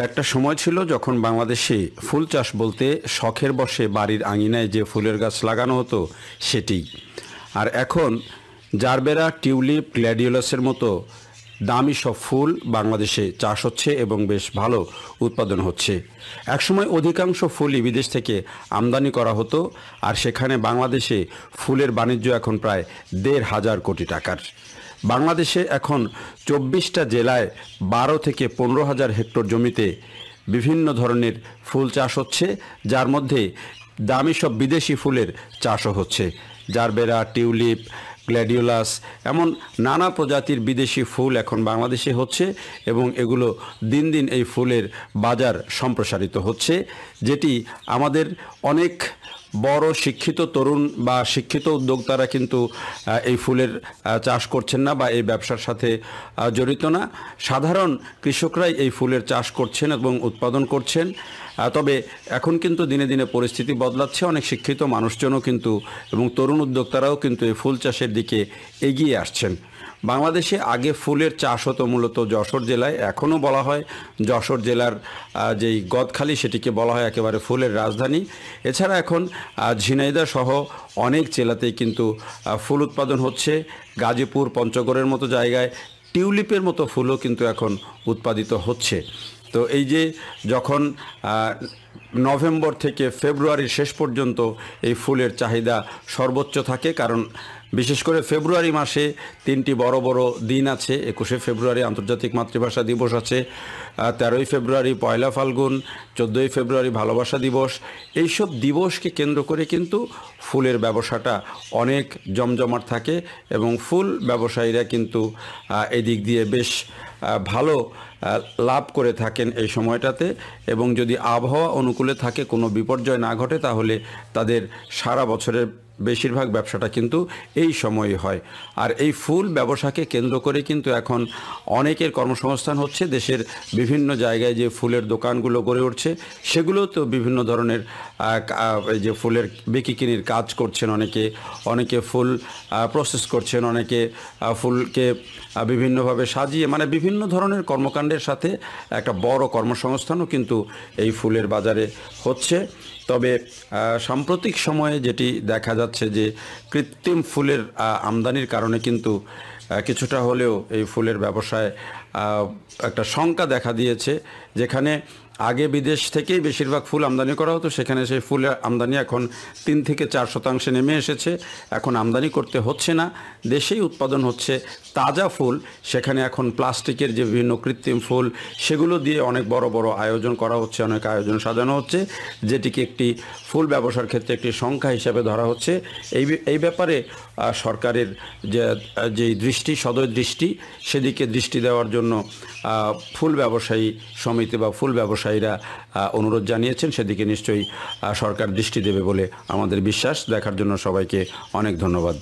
একটা সময় ছিল যখন বাংলাদেশে ফুল চাষ বলতে শখের বশে বাড়ির আঙিনায় যে ফুলের গাছ লাগানো হতো সেটি। আর এখন জারবেরা, টিউলিপ, গ্ল্যাডিওলাসের মতো দামি সব ফুল বাংলাদেশে চাষ হচ্ছে এবং বেশ ভালো উৎপাদন হচ্ছে। একসময় অধিকাংশ ফুলই বিদেশ থেকে আমদানি করা হতো, আর সেখানে বাংলাদেশে ফুলের বাণিজ্য এখন প্রায় ১,৫০০ কোটি টাকার। বাংলাদেশে এখন ২৪টা জেলায় ১২ থেকে ১৫,০০০ হেক্টর জমিতে বিভিন্ন ধরনের ফুল চাষ হচ্ছে, যার মধ্যে দামি সব বিদেশি ফুলের চাষও হচ্ছে। জারবেরা, টিউলিপ, গ্ল্যাডিওলাস এমন নানা প্রজাতির বিদেশি ফুল এখন বাংলাদেশে হচ্ছে এবং এগুলো দিন দিন এই ফুলের বাজার সম্প্রসারিত হচ্ছে, যেটি আমাদের অনেক বড় শিক্ষিত তরুণ বা শিক্ষিত উদ্যোক্তারা কিন্তু এই ফুলের চাষ করছেন না বা এই ব্যবসার সাথে জড়িত না। সাধারণ কৃষকরাই এই ফুলের চাষ করছেন এবং উৎপাদন করছেন। তবে এখন কিন্তু দিনে দিনে পরিস্থিতি বদলাচ্ছে, অনেক শিক্ষিত মানুষজনও কিন্তু এবং তরুণ উদ্যোক্তারাও কিন্তু এই ফুল চাষের দিকে এগিয়ে আসছেন। বাংলাদেশে আগে ফুলের চাষ হতো মূলত যশোর জেলায়, এখনও বলা হয় যশোর জেলার যেই গদখালি সেটিকে বলা হয় একেবারে ফুলের রাজধানী। এছাড়া এখন ঝিনাইদহ সহ অনেক জেলাতেই কিন্তু ফুল উৎপাদন হচ্ছে। গাজীপুর, পঞ্চগড়ের মতো জায়গায় টিউলিপের মতো ফুলও কিন্তু এখন উৎপাদিত হচ্ছে। তো এই যে যখন নভেম্বর থেকে ফেব্রুয়ারির শেষ পর্যন্ত এই ফুলের চাহিদা সর্বোচ্চ থাকে, কারণ বিশেষ করে ফেব্রুয়ারি মাসে 3টি বড় বড় দিন আছে। 21শে ফেব্রুয়ারি আন্তর্জাতিক মাতৃভাষা দিবস আছে, 13ই ফেব্রুয়ারি পয়লা ফাল্গুন, 14ই ফেব্রুয়ারি ভালোবাসা দিবস। এইসব দিবসকে কেন্দ্র করে কিন্তু ফুলের ব্যবসাটা অনেক জমজমাট থাকে এবং ফুল ব্যবসায়ীরা কিন্তু এদিক দিয়ে বেশ ভালো লাভ করে থাকেন এই সময়টাতে। এবং যদি আবহাওয়া অনুকূলে থাকে, কোনো বিপর্যয় না ঘটে, তাহলে তাদের সারা বছরের বেশিরভাগ ব্যবসাটা কিন্তু এই সময়ই হয়। আর এই ফুল ব্যবসাকে কেন্দ্র করে কিন্তু এখন অনেকের কর্মসংস্থান হচ্ছে। দেশের বিভিন্ন জায়গায় যে ফুলের দোকানগুলো গড়ে উঠছে, সেগুলো তো বিভিন্ন ধরনের এই যে ফুলের বিকিকিনির কাজ করছেন অনেকে ফুল প্রসেস করছেন, অনেকে ফুলকে বিভিন্নভাবে সাজিয়ে, মানে বিভিন্ন ধরনের কর্মকাণ্ডের সাথে একটা বড় কর্মসংস্থানও কিন্তু এই ফুলের বাজারে হচ্ছে। তবে সাম্প্রতিক সময়ে যেটি দেখা যাচ্ছে যে কৃত্রিম ফুলের আমদানির কারণে কিন্তু কিছুটা হলেও এই ফুলের ব্যবসায় একটা শঙ্কা দেখা দিয়েছে। যেখানে আগে বিদেশ থেকেই বেশিরভাগ ফুল আমদানি করা হতো, সেখানে সেই ফুলের আমদানি এখন 3 থেকে 4% নেমে এসেছে। এখন আমদানি করতে হচ্ছে না, দেশেই উৎপাদন হচ্ছে তাজা ফুল। সেখানে এখন প্লাস্টিকের যে বিভিন্ন কৃত্রিম ফুল, সেগুলো দিয়ে অনেক বড় বড় আয়োজন করা হচ্ছে, অনেক আয়োজন সাজানো হচ্ছে, যেটিকে একটি ফুল ব্যবসার ক্ষেত্রে একটি সংখ্যা হিসাবে ধরা হচ্ছে। এই ব্যাপারে সরকারের যেই দৃষ্টি, সদয় দৃষ্টি, সেদিকে দৃষ্টি দেওয়ার জন্য ফুল ব্যবসায়ী সমিতি বা ফুল ব্যবসায়ীরা অনুরোধ জানিয়েছেন। সেদিকে নিশ্চয়ই সরকার দৃষ্টি দেবে বলে আমাদের বিশ্বাস। দেখার জন্য সবাইকে অনেক ধন্যবাদ।